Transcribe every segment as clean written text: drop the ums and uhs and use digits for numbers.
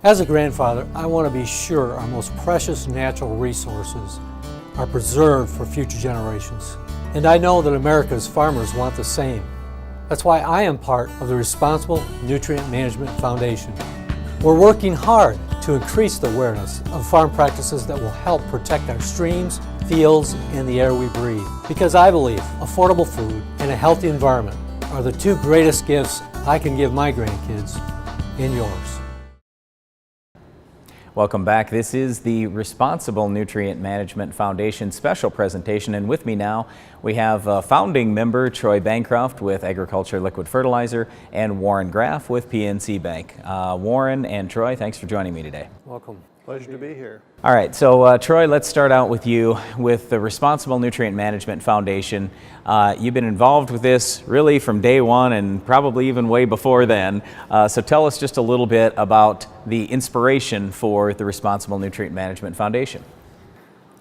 As a grandfather, I want to be sure our most precious natural resources are preserved for future generations. And I know that America's farmers want the same. That's why I am part of the Responsible Nutrient Management Foundation. We're working hard to increase the awareness of farm practices that will help protect our streams, fields, and the air we breathe. Because I believe affordable food and a healthy environment are the two greatest gifts I can give my grandkids and yours. Welcome back. This is the Responsible Nutrient Management Foundation special presentation, and with me now we have founding member Troy Bancroft with Agriculture Liquid Fertilizer and Warren Graff with PNC Bank. Warren and Troy, thanks for joining me today. Welcome. Pleasure to be here. All right, so Troy, let's start out with you with the Responsible Nutrient Management Foundation. You've been involved with this really from day one and probably even way before then. So tell us just a little bit about the inspiration for the Responsible Nutrient Management Foundation.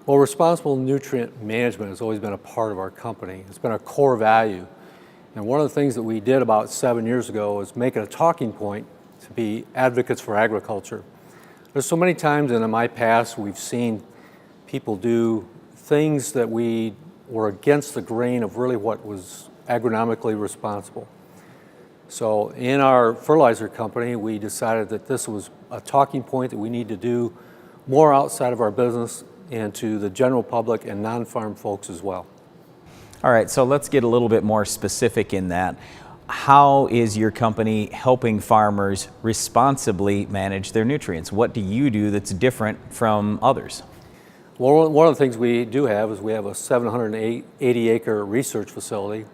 Well, responsible nutrient management has always been a part of our company. It's been a core value. And one of the things that we did about 7 years ago was make it a talking point to be advocates for agriculture. There's so many times in my past we've seen people do things that we were against the grain of really what was agronomically responsible. So in our fertilizer company, we decided that this was a talking point that we need to do more outside of our business and to the general public and non-farm folks as well. All right, so let's get a little bit more specific in that. How is your company helping farmers responsibly manage their nutrients? What do you do that's different from others? Well, one of the things we do have is we have a 780-acre research facility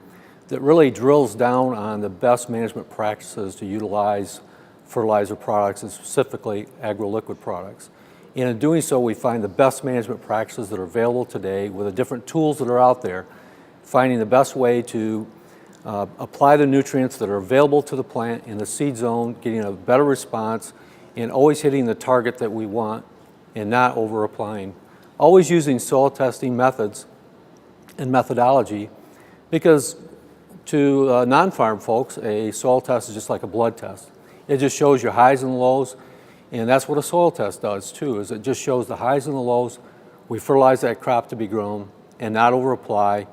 that really drills down on the best management practices to utilize fertilizer products and specifically agro-liquid products. And in doing so, we find the best management practices that are available today with the different tools that are out there, finding the best way to apply the nutrients that are available to the plant in the seed zone, getting a better response, and always hitting the target that we want and not over applying. Always using soil testing methods and methodology, because to non-farm folks, a soil test is just like a blood test. It just shows your highs and lows, and that's what a soil test does too, is it just shows the highs and the lows. We fertilize that crop to be grown and not over apply,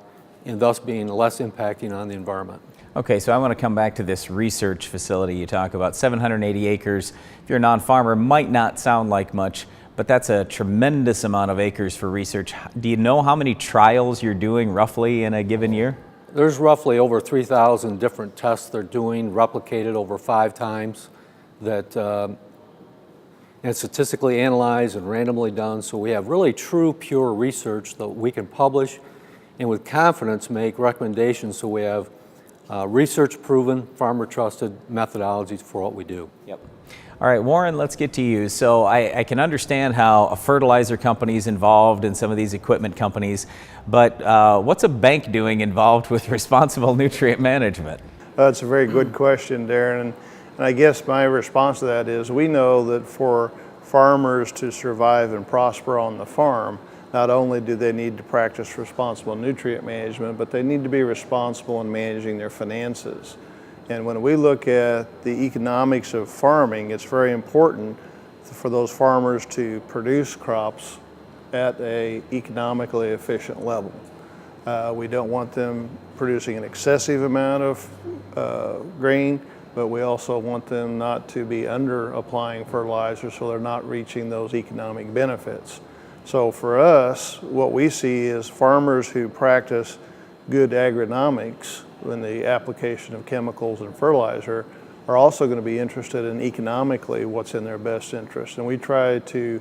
and thus being less impacting on the environment. Okay, so I want to come back to this research facility you talk about. 780 acres, if you're a non-farmer, might not sound like much, but that's a tremendous amount of acres for research. Do you know how many trials you're doing roughly in a given year? There's roughly over 3,000 different tests they're doing, replicated over 5 times, that and statistically analyzed and randomly done. So we have really true, pure research that we can publish and with confidence make recommendations, so we have research-proven, farmer-trusted methodologies for what we do. Yep. All right, Warren, let's get to you. So I can understand how a fertilizer company is involved in some of these equipment companies, but what's a bank doing involved with responsible nutrient management? That's a very good question, Darren. And I guess my response to that is we know that for farmers to survive and prosper on the farm, not only do they need to practice responsible nutrient management, but they need to be responsible in managing their finances. And when we look at the economics of farming, it's very important for those farmers to produce crops at an economically efficient level. We don't want them producing an excessive amount of grain, but we also want them not to be under applying fertilizer so they're not reaching those economic benefits. So for us, what we see is farmers who practice good agronomics in the application of chemicals and fertilizer are also going to be interested in economically what's in their best interest. And we try to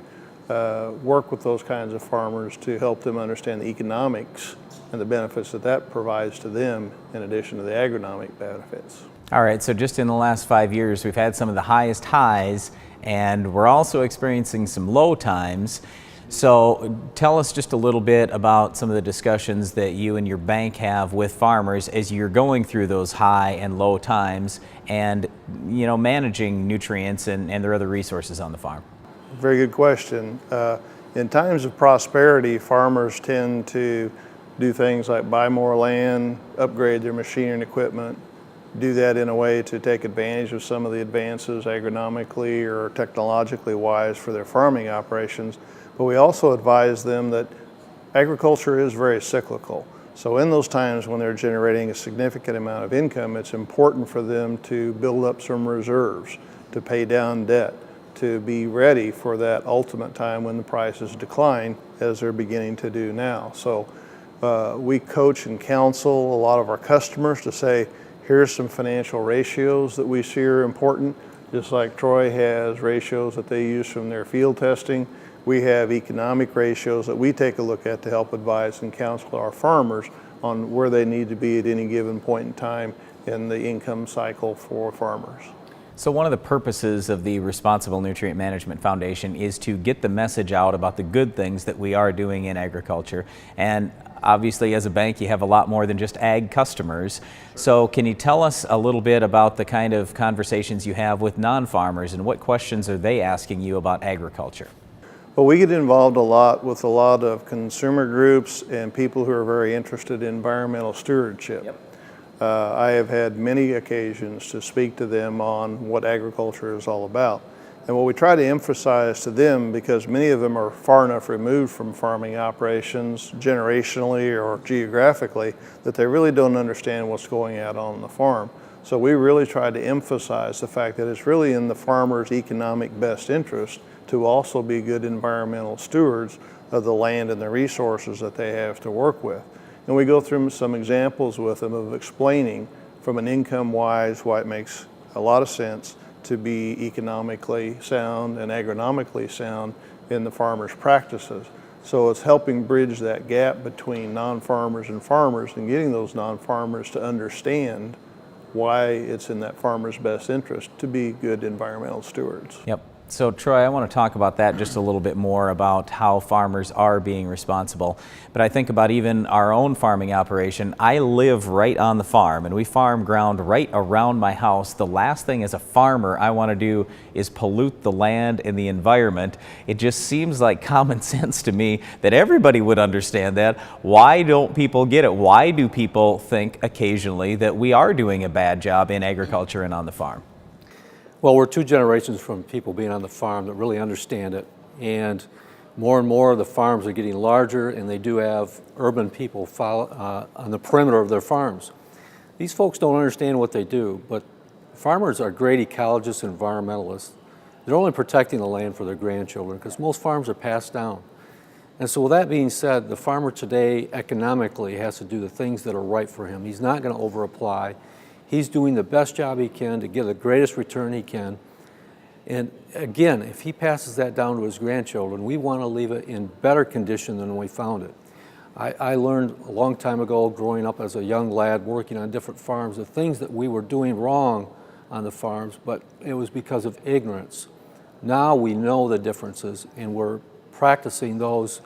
work with those kinds of farmers to help them understand the economics and the benefits that that provides to them in addition to the agronomic benefits. All right, so just in the last 5 years, we've had some of the highest highs, and we're also experiencing some low times. So tell us just a little bit about some of the discussions that you and your bank have with farmers as you're going through those high and low times and, you know, managing nutrients and their other resources on the farm. Very good question. In times of prosperity, farmers tend to do things like buy more land, upgrade their machinery and equipment, do that in a way to take advantage of some of the advances agronomically or technologically wise for their farming operations. But we also advise them that agriculture is very cyclical. So in those times when they're generating a significant amount of income, it's important for them to build up some reserves, to pay down debt, to be ready for that ultimate time when the prices decline, as they're beginning to do now. So we coach and counsel a lot of our customers to say, here's some financial ratios that we see are important. Just like Troy has ratios that they use from their field testing, we have economic ratios that we take a look at to help advise and counsel our farmers on where they need to be at any given point in time in the income cycle for farmers. So one of the purposes of the Responsible Nutrient Management Foundation is to get the message out about the good things that we are doing in agriculture. And obviously, as a bank, you have a lot more than just ag customers. So can you tell us a little bit about the kind of conversations you have with non-farmers and what questions are they asking you about agriculture? Well, we get involved a lot with a lot of consumer groups and people who are very interested in environmental stewardship. Yep. I have had many occasions to speak to them on what agriculture is all about. And what we try to emphasize to them, because many of them are far enough removed from farming operations generationally or geographically, that they really don't understand what's going on the farm. So we really try to emphasize the fact that it's really in the farmer's economic best interest to also be good environmental stewards of the land and the resources that they have to work with. And we go through some examples with them of explaining from an income-wise why it makes a lot of sense to be economically sound and agronomically sound in the farmer's practices. So it's helping bridge that gap between non-farmers and farmers and getting those non-farmers to understand why it's in that farmer's best interest to be good environmental stewards. Yep. So Troy, I want to talk about that just a little bit more about how farmers are being responsible. But I think about even our own farming operation. I live right on the farm and we farm ground right around my house. The last thing as a farmer I want to do is pollute the land and the environment. It just seems like common sense to me that everybody would understand that. Why don't people get it? Why do people think occasionally that we are doing a bad job in agriculture and on the farm? Well, we're 2 generations from people being on the farm that really understand it, and more the farms are getting larger, and they do have urban people on the perimeter of their farms. These folks don't understand what they do, but farmers are great ecologists and environmentalists. They're only protecting the land for their grandchildren because most farms are passed down. And so with that being said, the farmer today economically has to do the things that are right for him. He's not going to over-apply. He's doing the best job he can to get the greatest return he can. And again, if he passes that down to his grandchildren, we want to leave it in better condition than when we found it. I learned a long time ago, growing up as a young lad, working on different farms, the things that we were doing wrong on the farms, but it was because of ignorance. Now we know the differences, and we're practicing those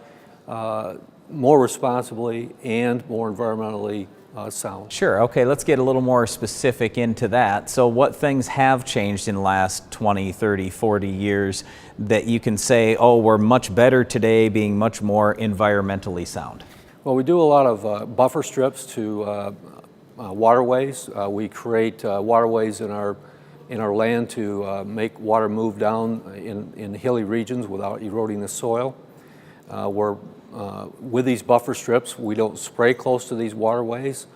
more responsibly and more environmentally sound. Sure. Okay, let's get a little more specific into that. So what things have changed in the last 20, 30, 40 years that you can say, oh, we're much better today being much more environmentally sound? Well, we do a lot of buffer strips to waterways. We create waterways in our land to make water move down in hilly regions without eroding the soil. With these buffer strips, we don't spray close to these waterways.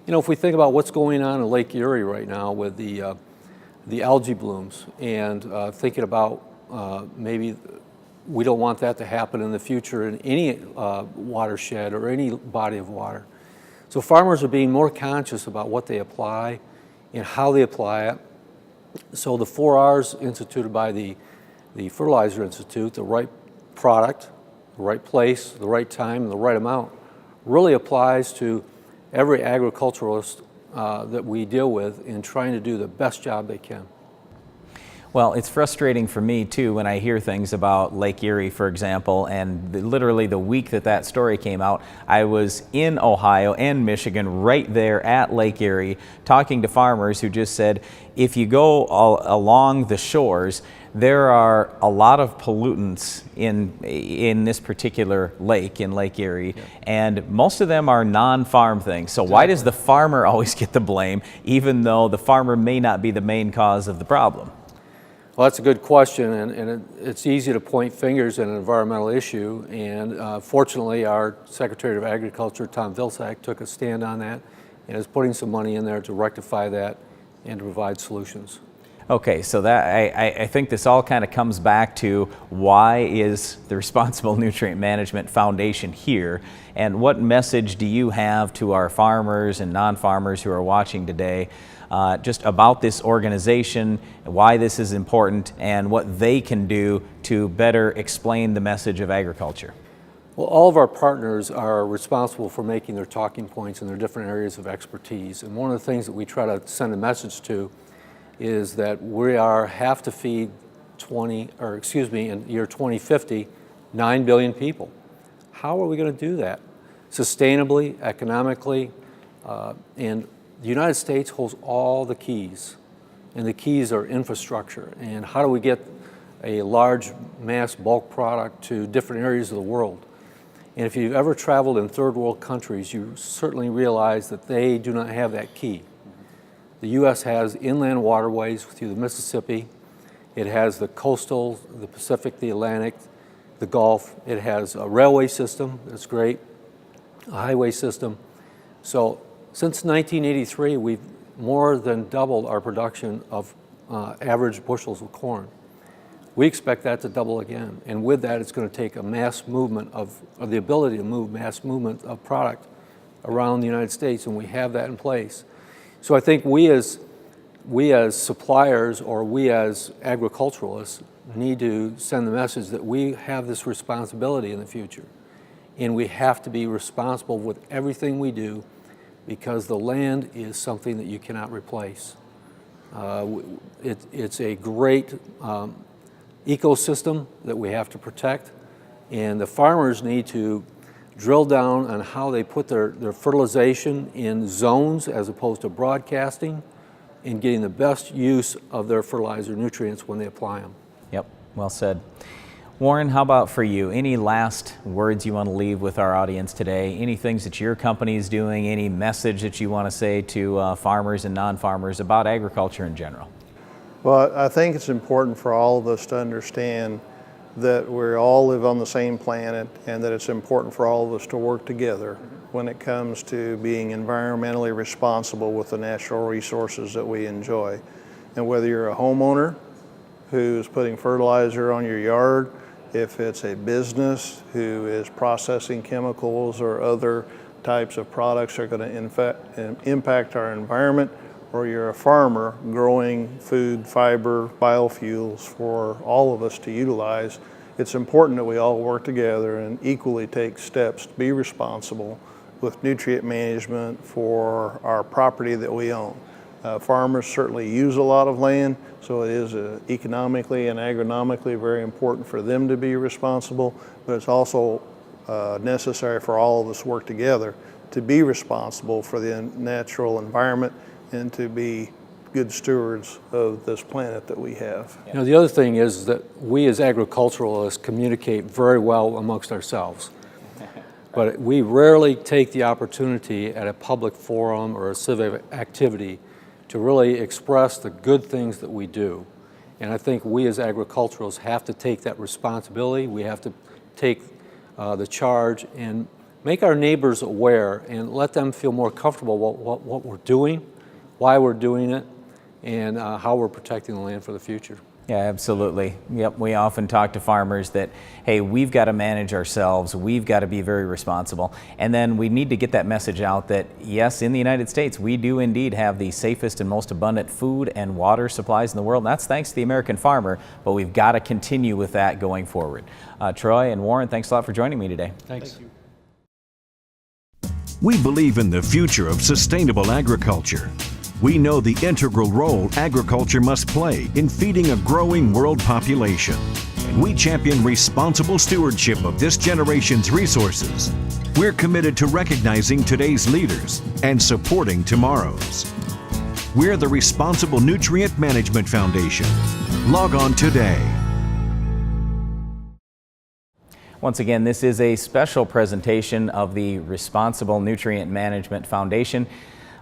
You know, if we think about what's going on in Lake Erie right now with the algae blooms, and thinking about maybe we don't want that to happen in the future in any watershed or any body of water. So farmers are being more conscious about what they apply and how they apply it. So the 4 R's instituted by the Fertilizer Institute, the right product, the right place, the right time, and the right amount, really applies to every agriculturalist that we deal with in trying to do the best job they can. Well, it's frustrating for me too when I hear things about Lake Erie, for example, and literally the week that story came out, I was in Ohio and Michigan right there at Lake Erie talking to farmers who just said, if you go along the shores, there are a lot of pollutants in this particular lake, in Lake Erie, and most of them are non-farm things. So why does the farmer always get the blame, even though the farmer may not be the main cause of the problem? Well, that's a good question, and it's easy to point fingers at an environmental issue, and fortunately our Secretary of Agriculture, Tom Vilsack, took a stand on that and is putting some money in there to rectify that and to provide solutions. Okay, so that I think this all kind of comes back to why is the Responsible Nutrient Management Foundation here, and what message do you have to our farmers and non-farmers who are watching today just about this organization, why this is important, and what they can do to better explain the message of agriculture? Well, all of our partners are responsible for making their talking points in their different areas of expertise, and one of the things that we try to send a message to is that we have to feed in year 2050, 9 billion people. How are we going to do that? Sustainably, economically, and the United States holds all the keys, and the keys are infrastructure, and how do we get a large mass bulk product to different areas of the world. And if you've ever traveled in third world countries, you certainly realize that they do not have that key. The U.S. has inland waterways through the Mississippi. It has the coastal, the Pacific, the Atlantic, the Gulf. It has a railway system that's great, a highway system. So since 1983, we've more than doubled our production of average bushels of corn. We expect that to double again. And with that, it's going to take a mass movement of the ability to move mass movement of product around the United States, and we have that in place. So I think we as suppliers, or we as agriculturalists, need to send the message that we have this responsibility in the future. And we have to be responsible with everything we do, because the land is something that you cannot replace. It's a great ecosystem that we have to protect, and the farmers need to drill down on how they put their fertilization in zones as opposed to broadcasting, and getting the best use of their fertilizer nutrients when they apply them. Yep, well said. Warren, how about for you? Any last words you want to leave with our audience today? Any things that your company is doing? Any message that you want to say to farmers and non-farmers about agriculture in general? Well, I think it's important for all of us to understand that we all live on the same planet, and that it's important for all of us to work together when it comes to being environmentally responsible with the natural resources that we enjoy. And whether you're a homeowner who's putting fertilizer on your yard, if it's a business who is processing chemicals or other types of products that are going to impact our environment, or you're a farmer growing food, fiber, biofuels for all of us to utilize, it's important that we all work together and equally take steps to be responsible with nutrient management for our property that we own. Farmers certainly use a lot of land, so it is economically and agronomically very important for them to be responsible, but it's also necessary for all of us to work together to be responsible for the natural environment and to be good stewards of this planet that we have. You know, the other thing is that we as agriculturalists communicate very well amongst ourselves, but we rarely take the opportunity at a public forum or a civic activity to really express the good things that we do. And I think we as agriculturalists have to take that responsibility. We have to take the charge and make our neighbors aware and let them feel more comfortable what we're doing, why we're doing it, and how we're protecting the land for the future. Yeah, absolutely. Yep, we often talk to farmers that, hey, we've got to manage ourselves, we've got to be very responsible, and then we need to get that message out that, yes, in the United States, we do indeed have the safest and most abundant food and water supplies in the world, and that's thanks to the American farmer, but we've got to continue with that going forward. Troy and Warren, thanks a lot for joining me today. Thanks. Thank you. We believe in the future of sustainable agriculture. We know the integral role agriculture must play in feeding a growing world population. And we champion responsible stewardship of this generation's resources. We're committed to recognizing today's leaders and supporting tomorrow's. We're the Responsible Nutrient Management Foundation. Log on today. Once again, this is a special presentation of the Responsible Nutrient Management Foundation.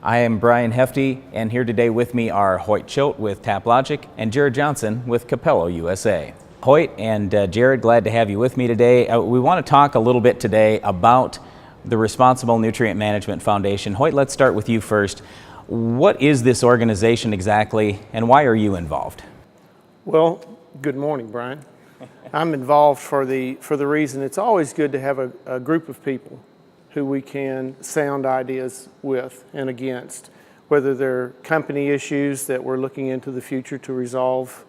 I am Brian Hefty, and here today with me are Hoyt Choate with TapLogic and Jared Johnson with Capello USA. Hoyt and Jared, glad to have you with me today. We want to talk a little bit today about the Responsible Nutrient Management Foundation. Hoyt, let's start with you first. What is this organization exactly, and why are you involved? Well, good morning, Brian. I'm involved for the reason it's always good to have a group of people who we can sound ideas with and against, whether they're company issues that we're looking into the future to resolve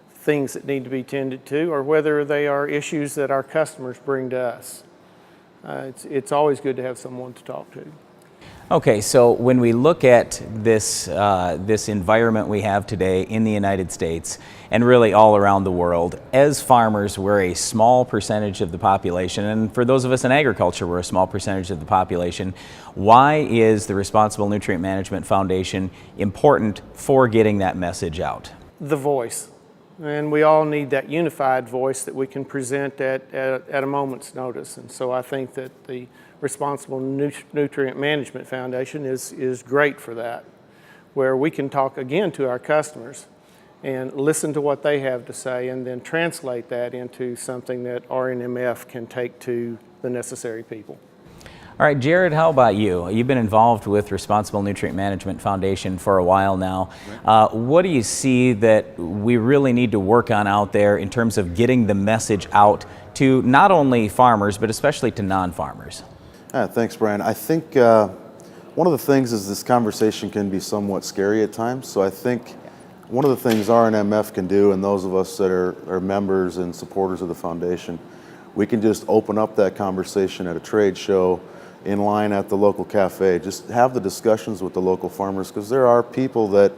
things that need to be tended to, or whether they are issues that our customers bring to us. It's always good to have someone to talk to. Okay, so when we look at this environment we have today in the United States and really all around the world, as farmers, we're a small percentage of the population, and for those of us in agriculture, we're a small percentage of the population. Why is the Responsible Nutrient Management Foundation important for getting that message out? The voice. And we all need that unified voice that we can present at a moment's notice. And so I think that the Responsible Nutrient Management Foundation is great for that, where we can talk again to our customers and listen to what they have to say and then translate that into something that RNMF can take to the necessary people. All right, Jared, how about you? You've been involved with Responsible Nutrient Management Foundation for a while now. What do you see that we really need to work on out there in terms of getting the message out to not only farmers, but especially to non-farmers? Thanks, Brian. I think one of the things is this conversation can be somewhat scary at times. So I think one of the things RNMF can do, and those of us that are members and supporters of the foundation, we can just open up that conversation at a trade show, in line at the local cafe. Just have the discussions with the local farmers, because there are people that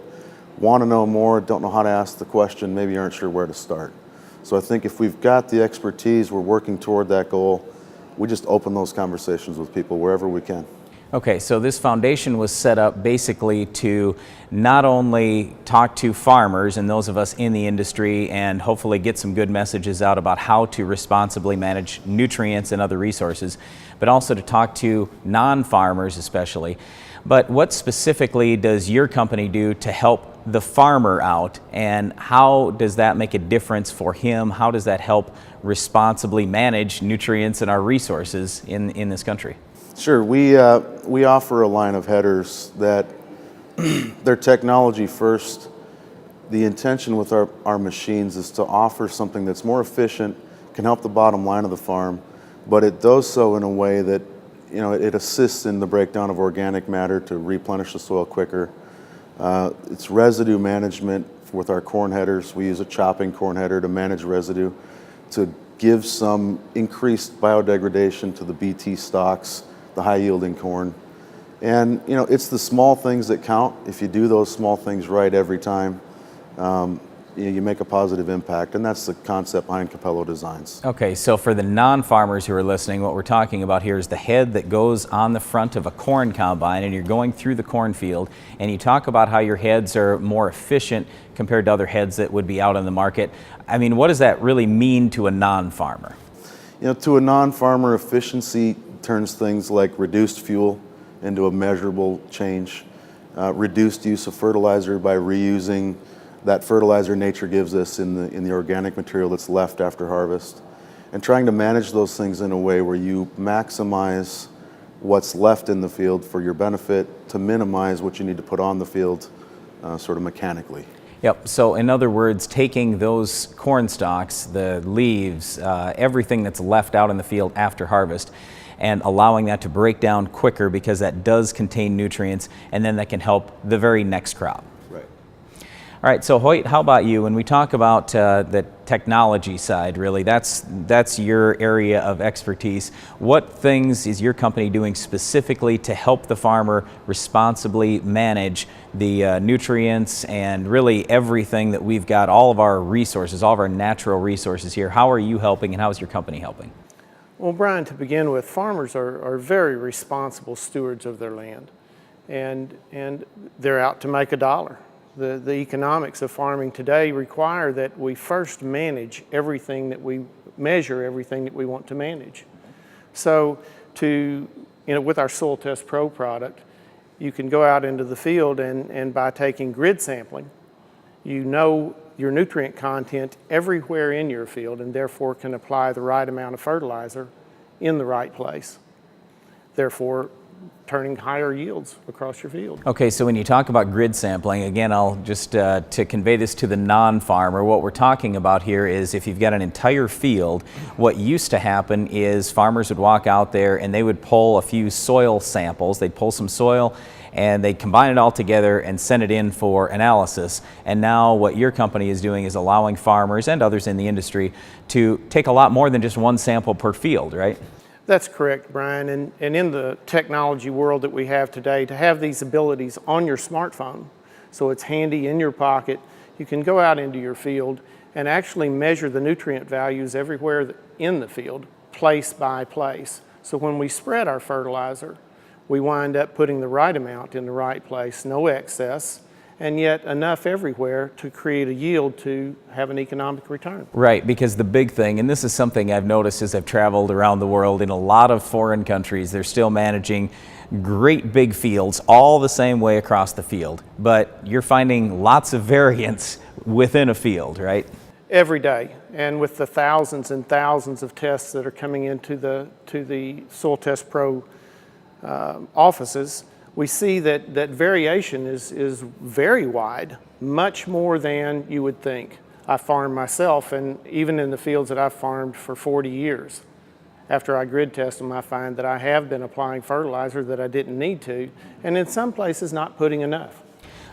want to know more, don't know how to ask the question, maybe aren't sure where to start. So I think if we've got the expertise, we're working toward that goal, we just open those conversations with people wherever we can. Okay, so this foundation was set up basically to not only talk to farmers and those of us in the industry and hopefully get some good messages out about how to responsibly manage nutrients and other resources, but also to talk to non-farmers especially. But what specifically does your company do to help the farmer out, and how does that make a difference for him? How does that help responsibly manage nutrients and our resources in this country? Sure, we offer a line of headers that they're technology first. The intention with our machines is to offer something that's more efficient, can help the bottom line of the farm, but it does so in a way that, you know, it assists in the breakdown of organic matter to replenish the soil quicker. It's residue management with our corn headers. We use a chopping corn header to manage residue, to give some increased biodegradation to the BT stalks, the high yielding corn. And you know, it's the small things that count. If you do those small things right every time, you make a positive impact, and that's the concept behind Capello Designs. Okay, so for the non-farmers who are listening, what we're talking about here is the head that goes on the front of a corn combine, and you're going through the cornfield, and you talk about how your heads are more efficient compared to other heads that would be out on the market. I mean, what does that really mean to a non-farmer? You know, to a non-farmer, efficiency turns things like reduced fuel into a measurable change, reduced use of fertilizer by reusing that fertilizer nature gives us in the organic material that's left after harvest, and trying to manage those things in a way where you maximize what's left in the field for your benefit to minimize what you need to put on the field sort of mechanically. Yep, so in other words, taking those corn stalks, the leaves, everything that's left out in the field after harvest, and allowing that to break down quicker, because that does contain nutrients, and then that can help the very next crop. Right. All right, so Hoyt, how about you? When we talk about the technology side, really, that's your area of expertise. What things is your company doing specifically to help the farmer responsibly manage the nutrients and really everything that we've got, all of our resources, all of our natural resources here? How are you helping, and how is your company helping? Well, Brian, to begin with, farmers are very responsible stewards of their land. and they're out to make a dollar. The economics of farming today require that we first manage everything that we measure, everything that we want to manage. So with our Soil Test Pro product, you can go out into the field and by taking grid sampling, you know your nutrient content everywhere in your field and therefore can apply the right amount of fertilizer in the right place, therefore turning higher yields across your field. Okay, so when you talk about grid sampling, again, I'll just, to convey this to the non-farmer, what we're talking about here is if you've got an entire field, what used to happen is farmers would walk out there and they would pull a few soil samples, they'd pull some soil and they'd combine it all together and send it in for analysis. And now what your company is doing is allowing farmers and others in the industry to take a lot more than just one sample per field, right? That's correct, Brian. And in the technology world that we have today, to have these abilities on your smartphone, so it's handy in your pocket, you can go out into your field and actually measure the nutrient values everywhere in the field, place by place. So when we spread our fertilizer, we wind up putting the right amount in the right place, no excess, and yet enough everywhere to create a yield to have an economic return. Right, because the big thing, and this is something I've noticed as I've traveled around the world in a lot of foreign countries, they're still managing great big fields all the same way across the field, but you're finding lots of variance within a field, right? Every day, and with the thousands and thousands of tests that are coming into the Soil Test Pro offices, we see that variation is very wide, much more than you would think. I farm myself, and even in the fields that I've farmed for 40 years, after I grid test them, I find that I have been applying fertilizer that I didn't need to, and in some places not putting enough.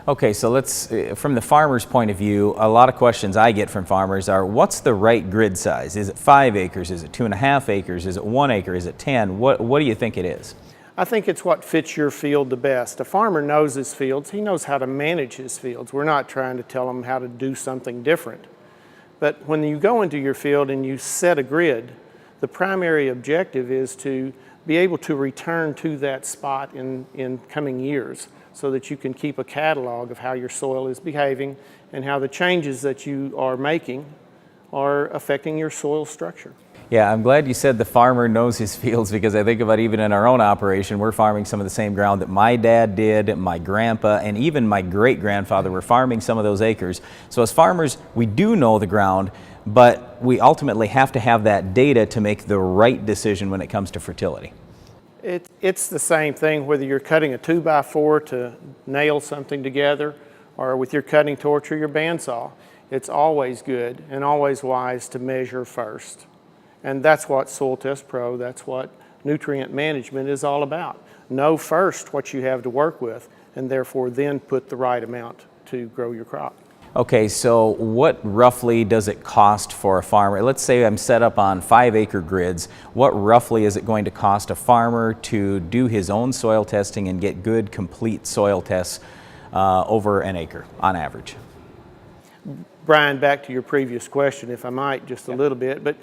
Okay, so let's, from the farmer's point of view, a lot of questions I get from farmers are, what's the right grid size? Is it 5 acres? Is it 2.5 acres? Is it 1 acre? Is it 10? What do you think it is? I think it's what fits your field the best. A farmer knows his fields. He knows how to manage his fields. We're not trying to tell him how to do something different. But when you go into your field and you set a grid, the primary objective is to be able to return to that spot in coming years so that you can keep a catalog of how your soil is behaving and how the changes that you are making are affecting your soil structure. Yeah, I'm glad you said the farmer knows his fields, because I think about even in our own operation, we're farming some of the same ground that my dad did, my grandpa, and even my great-grandfather were farming some of those acres. So as farmers, we do know the ground, but we ultimately have to have that data to make the right decision when it comes to fertility. It's the same thing whether you're cutting a 2x4 to nail something together or with your cutting torch or your bandsaw. It's always good and always wise to measure first. And that's what Soil Test Pro, that's what nutrient management is all about. Know first what you have to work with and therefore then put the right amount to grow your crop. Okay, so what roughly does it cost for a farmer? Let's say I'm set up on 5-acre grids. What roughly is it going to cost a farmer to do his own soil testing and get good, complete soil tests over an acre on average? Brian, back to your previous question, if I might, just a little bit, but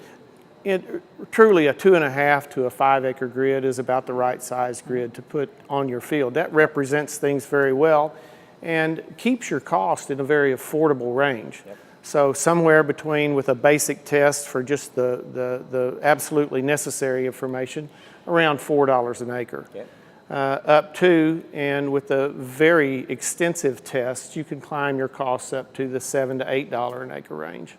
truly a 2.5 to a 5-acre grid is about the right size grid to put on your field. That represents things very well and keeps your cost in a very affordable range. Yep. So somewhere between, with a basic test for just the absolutely necessary information, around $4 an acre. Yep. Up to, and with the very extensive tests, you can climb your costs up to the $7 to $8 an acre range.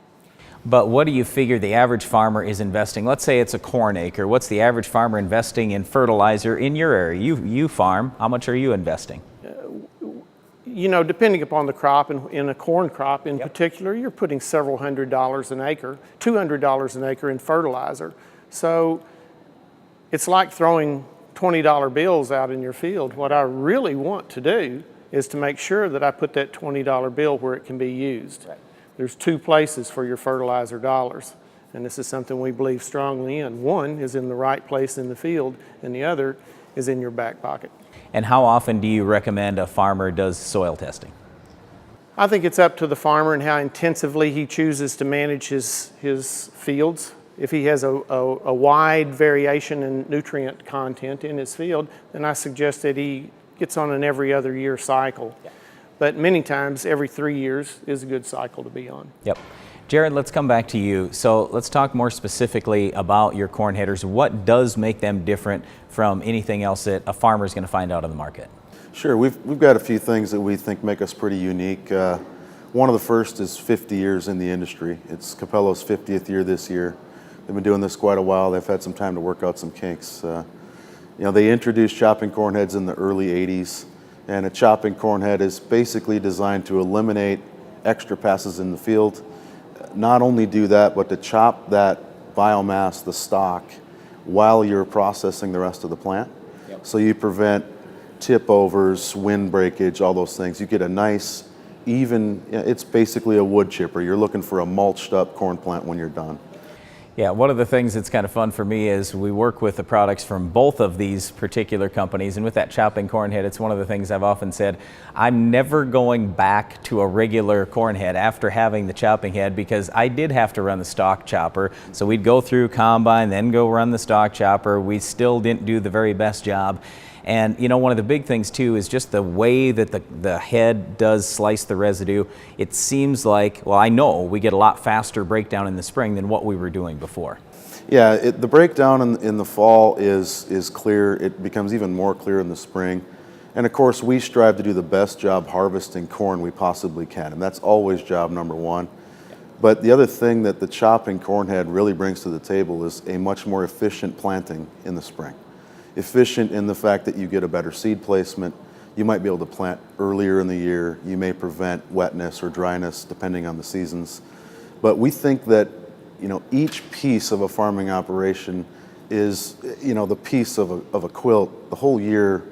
But what do you figure the average farmer is investing? Let's say it's a corn acre. What's the average farmer investing in fertilizer in your area? You farm, how much are you investing? You know, depending upon the crop, and in a corn crop in particular, you're putting several $100s an acre, $200 an acre in fertilizer. So it's like throwing $20 bills out in your field. What I really want to do is to make sure that I put that $20 bill where it can be used. Right. There's 2 places for your fertilizer dollars, and this is something we believe strongly in. One is in the right place in the field, and the other is in your back pocket. And how often do you recommend a farmer does soil testing? I think it's up to the farmer and how intensively he chooses to manage his fields. If he has a wide variation in nutrient content in his field, then I suggest that he gets on an every other year cycle. Yeah. But many times, every 3 years is a good cycle to be on. Yep. Jared, let's come back to you. So let's talk more specifically about your corn headers. What does make them different from anything else that a farmer is going to find out on the market? Sure, we've got a few things that we think make us pretty unique. One of the first is 50 years in the industry. It's Capello's 50th year this year. They've been doing this quite a while. They've had some time to work out some kinks. They introduced chopping corn heads in the early 80s, and a chopping corn head is basically designed to eliminate extra passes in the field. Not only do that, but to chop that biomass, the stalk, while you're processing the rest of the plant. Yep. So you prevent tip overs, wind breakage, all those things. You get a nice, even, it's basically a wood chipper. You're looking for a mulched up corn plant when you're done. Yeah, one of the things that's kind of fun for me is we work with the products from both of these particular companies, and with that chopping corn head, it's one of the things I've often said, I'm never going back to a regular corn head after having the chopping head, because I did have to run the stalk chopper. So we'd go through combine, then go run the stalk chopper. We still didn't do the very best job. And one of the big things too is just the way that the head does slice the residue. It seems like, well, I know we get a lot faster breakdown in the spring than what we were doing before. Yeah, the breakdown in the fall is clear. It becomes even more clear in the spring. And of course, we strive to do the best job harvesting corn we possibly can, and that's always job number one. But the other thing that the chopping corn head really brings to the table is a much more efficient planting in the spring. Efficient in the fact that you get a better seed placement. You might be able to plant earlier in the year. You may prevent wetness or dryness depending on the seasons. But we think that each piece of a farming operation is the piece of a quilt. The whole year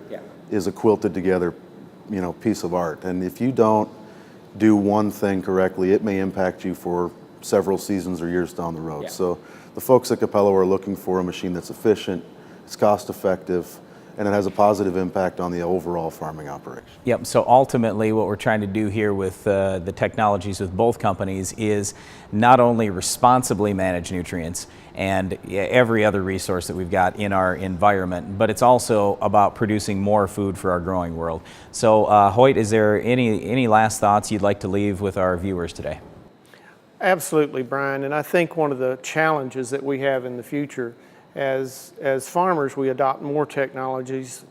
is a quilted together piece of art. And if you don't do one thing correctly, it may impact you for several seasons or years down the road. Yeah. So the folks at Capello are looking for a machine that's efficient, it's cost effective, and it has a positive impact on the overall farming operation. Yep, so ultimately what we're trying to do here with the technologies with both companies is not only responsibly manage nutrients and every other resource that we've got in our environment, but it's also about producing more food for our growing world. So Hoyt, is there any last thoughts you'd like to leave with our viewers today? Absolutely, Brian, and I think one of the challenges that we have in the future as farmers, we adopt more technologies,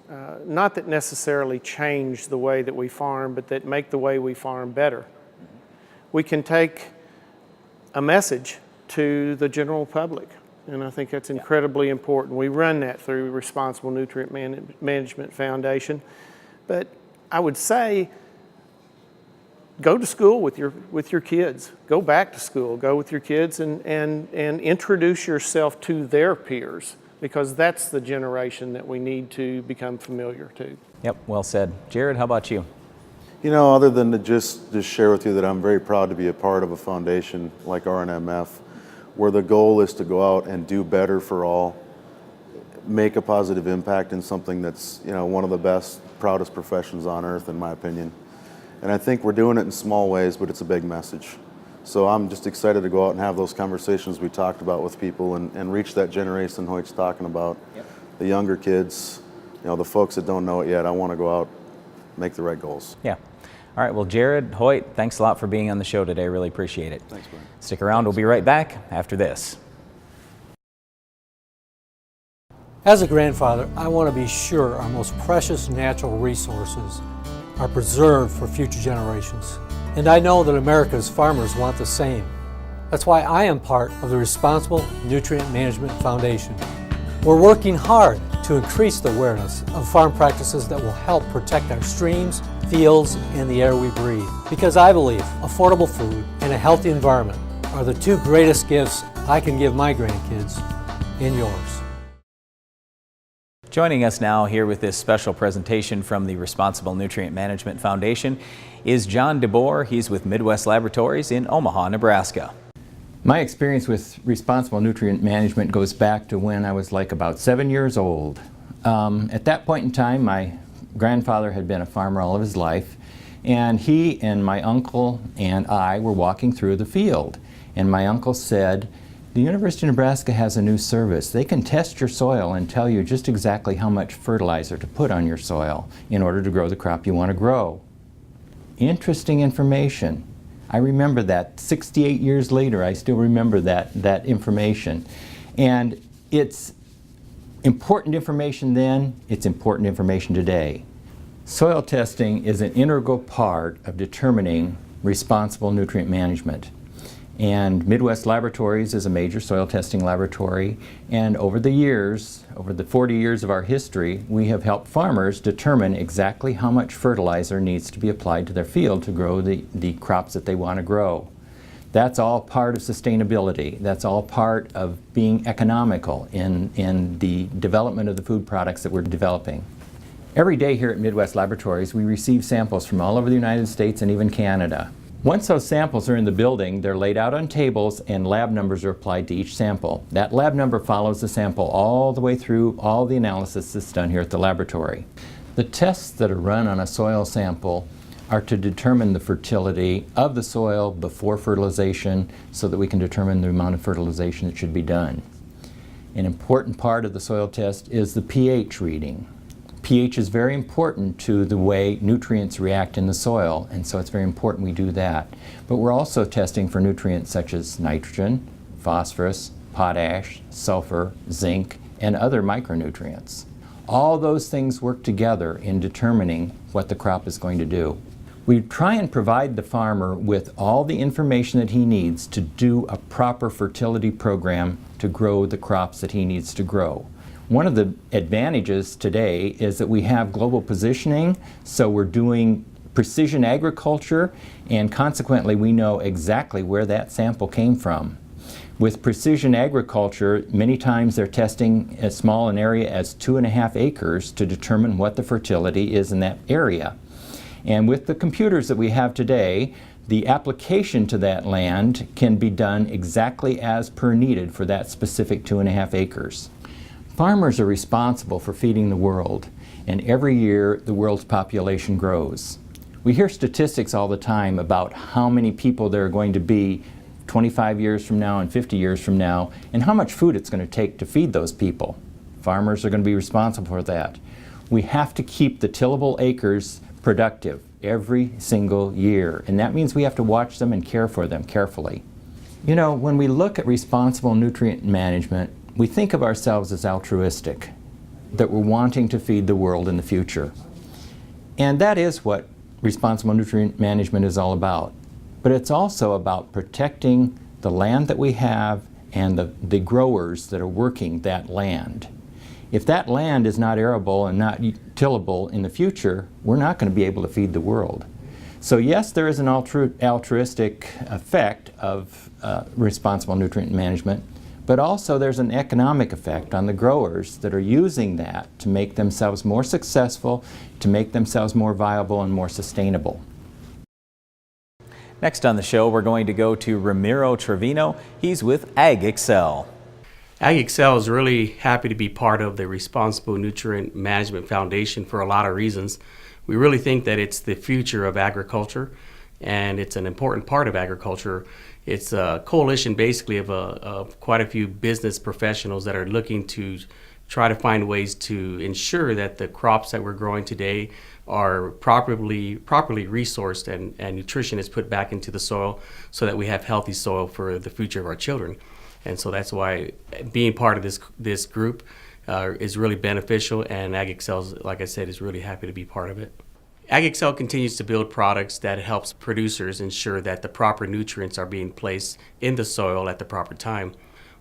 not that necessarily change the way that we farm, but that make the way we farm better. We can take a message to the general public, and I think that's incredibly important. We run that through Responsible Nutrient Management Foundation, but I would say go to school with your kids. Go back to school. Go with your kids and introduce yourself to their peers, because that's the generation that we need to become familiar to. Yep, well said. Jared, how about you? Other than to just share with you that I'm very proud to be a part of a foundation like RNMF, where the goal is to go out and do better for all, make a positive impact in something that's one of the best, proudest professions on earth, in my opinion. And I think we're doing it in small ways, but it's a big message. So I'm just excited to go out and have those conversations we talked about with people and reach that generation Hoyt's talking about. Yep. The younger kids, the folks that don't know it yet. I want to go out, make the right goals. Yeah. All right, well, Jared, Hoyt, thanks a lot for being on the show today. Really appreciate it. Thanks, Brian. Stick around. We'll be right back after this. As a grandfather, I want to be sure our most precious natural resources are preserved for future generations. And I know that America's farmers want the same. That's why I am part of the Responsible Nutrient Management Foundation. We're working hard to increase the awareness of farm practices that will help protect our streams, fields, and the air we breathe. Because I believe affordable food and a healthy environment are the two greatest gifts I can give my grandkids and yours. Joining us now here with this special presentation from the Responsible Nutrient Management Foundation is John DeBoer. He's with Midwest Laboratories in Omaha, Nebraska. My experience with responsible nutrient management goes back to when I was like about 7 years old. At that point in time, my grandfather had been a farmer all of his life, and he and my uncle and I were walking through the field. And my uncle said, The University of Nebraska has a new service. They can test your soil and tell you just exactly how much fertilizer to put on your soil in order to grow the crop you want to grow. Interesting information. I remember that. 68 years later, I still remember that information. And it's important information then, it's important information today. Soil testing is an integral part of determining responsible nutrient management. And Midwest Laboratories is a major soil testing laboratory, and over the years, over the 40 years of our history, we have helped farmers determine exactly how much fertilizer needs to be applied to their field to grow the crops that they want to grow. That's all part of sustainability. That's all part of being economical in the development of the food products that we're developing. Every day here at Midwest Laboratories, we receive samples from all over the United States and even Canada. Once those samples are in the building, they're laid out on tables and lab numbers are applied to each sample. That lab number follows the sample all the way through all the analysis that's done here at the laboratory. The tests that are run on a soil sample are to determine the fertility of the soil before fertilization so that we can determine the amount of fertilization that should be done. An important part of the soil test is the pH reading. pH is very important to the way nutrients react in the soil, and so it's very important we do that. But we're also testing for nutrients such as nitrogen, phosphorus, potash, sulfur, zinc, and other micronutrients. All those things work together in determining what the crop is going to do. We try and provide the farmer with all the information that he needs to do a proper fertility program to grow the crops that he needs to grow. One of the advantages today is that we have global positioning, so we're doing precision agriculture, and consequently we know exactly where that sample came from. With precision agriculture, many times they're testing as small an area as 2.5 acres to determine what the fertility is in that area. And with the computers that we have today, the application to that land can be done exactly as per needed for that specific 2.5 acres. Farmers are responsible for feeding the world, and every year the world's population grows. We hear statistics all the time about how many people there are going to be 25 years from now and 50 years from now, and how much food it's going to take to feed those people. Farmers are going to be responsible for that. We have to keep the tillable acres productive every single year, and that means we have to watch them and care for them carefully. You know, when we look at responsible nutrient management, we think of ourselves as altruistic, that we're wanting to feed the world in the future. And that is what responsible nutrient management is all about. But it's also about protecting the land that we have and the growers that are working that land. If that land is not arable and not tillable in the future, we're not going to be able to feed the world. So yes, there is an altruistic effect of responsible nutrient management, but also there's an economic effect on the growers that are using that to make themselves more successful, to make themselves more viable and more sustainable. Next on the show, we're going to go to Ramiro Trevino. He's with AgExcel. AgExcel is really happy to be part of the Responsible Nutrient Management Foundation for a lot of reasons. We really think that it's the future of agriculture, and it's an important part of agriculture. It's a coalition basically of quite a few business professionals that are looking to try to find ways to ensure that the crops that we're growing today are properly resourced and nutrition is put back into the soil so that we have healthy soil for the future of our children. And so that's why being part of this group is really beneficial, and AgExcel, like I said, is really happy to be part of it. AgExcel continues to build products that helps producers ensure that the proper nutrients are being placed in the soil at the proper time.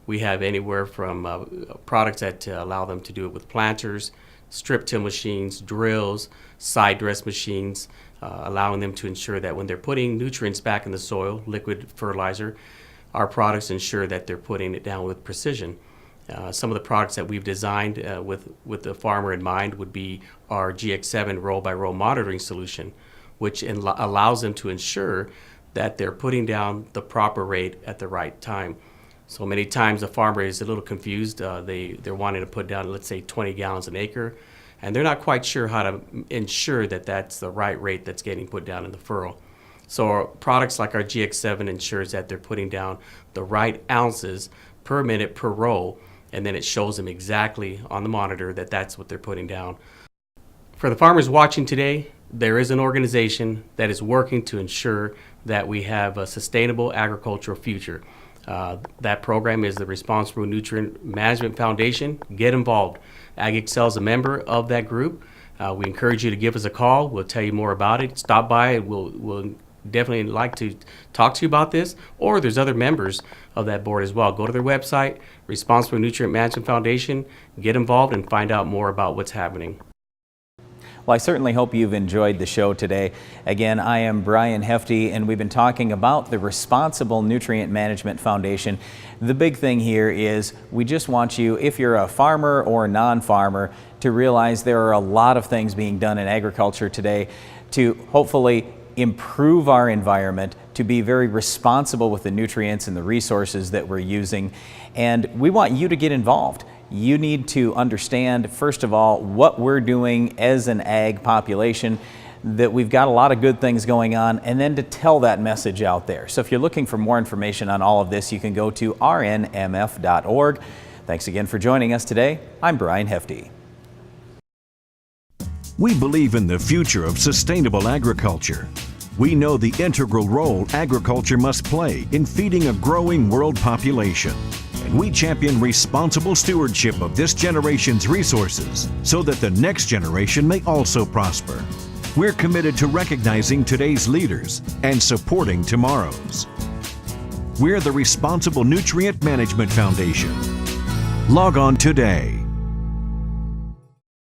We have anywhere from products that allow them to do it with planters, strip till machines, drills, side dress machines, allowing them to ensure that when they're putting nutrients back in the soil, liquid fertilizer, our products ensure that they're putting it down with precision. Some of the products that we've designed with the farmer in mind would be our GX7 row-by-row monitoring solution, which allows them to ensure that they're putting down the proper rate at the right time. So many times the farmer is a little confused. They're wanting to put down, let's say, 20 gallons an acre, and they're not quite sure how to ensure that that's the right rate that's getting put down in the furrow. So our products like our GX7 ensures that they're putting down the right ounces per minute per row, and then it shows them exactly on the monitor that that's what they're putting down. For the farmers watching today, there is an organization that is working to ensure that we have a sustainable agricultural future. That program is the Responsible Nutrient Management Foundation. Get involved. AgExcel is a member of that group. We encourage you to give us a call. We'll tell you more about it. Stop by. We'll definitely like to talk to you about this. Or there's other members of that board as well. Go to their website, Responsible Nutrient Management Foundation. Get involved and find out more about what's happening. Well, I certainly hope you've enjoyed the show today. Again, I am Brian Hefty, and we've been talking about the Responsible Nutrient Management Foundation. The big thing here is we just want you, if you're a farmer or non-farmer, to realize there are a lot of things being done in agriculture today to hopefully improve our environment, to be very responsible with the nutrients and the resources that we're using. And we want you to get involved. You need to understand, first of all, what we're doing as an ag population, that we've got a lot of good things going on, and then to tell that message out there. So if you're looking for more information on all of this, you can go to rnmf.org. Thanks again for joining us today. I'm Brian Hefty. We believe in the future of sustainable agriculture. We know the integral role agriculture must play in feeding a growing world population. And we champion responsible stewardship of this generation's resources so that the next generation may also prosper. We're committed to recognizing today's leaders and supporting tomorrow's. We're the Responsible Nutrient Management Foundation. Log on today